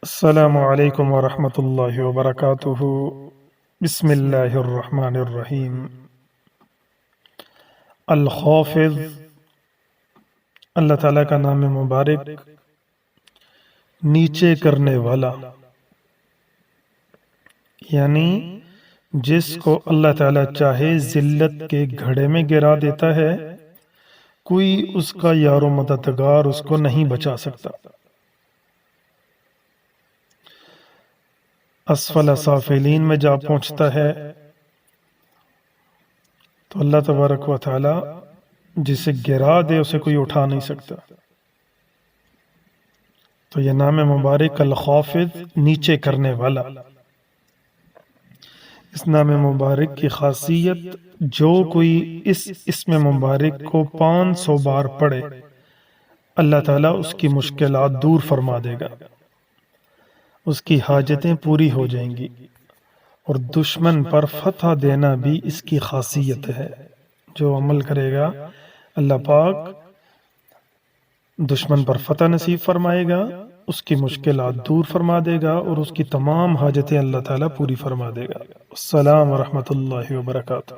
السلام علیکم ورحمۃ اللہ وبرکاتہ۔ بسم اللہ الرحمن الرحیم۔ الخافض اللہ تعالیٰ کا نام مبارک، نیچے کرنے والا، یعنی جس کو اللہ تعالیٰ چاہے ذلت کے گھڑے میں گرا دیتا ہے، کوئی اس کا یار و مددگار اس کو نہیں بچا سکتا۔ اسفل سافلین میں جا پہنچتا ہے تو اللہ تبارک و تعالی جسے گرا دے اسے کوئی اٹھا نہیں سکتا۔ تو یہ نام مبارک الخافض، نیچے کرنے والا۔ اس نام مبارک کی خاصیت، جو کوئی اس اسم مبارک کو 500 بار پڑھے اللہ تعالیٰ اس کی مشکلات دور فرما دے گا، اس کی حاجتیں پوری ہو جائیں گی، اور دشمن پر فتح دینا بھی اس کی خاصیت ہے۔ جو عمل کرے گا اللہ پاک دشمن پر فتح نصیب فرمائے گا، اس کی مشکلات دور فرما دے گا، اور اس کی تمام حاجتیں اللہ تعالیٰ پوری فرما دے گا۔ السلام ورحمۃ اللہ وبرکاتہ۔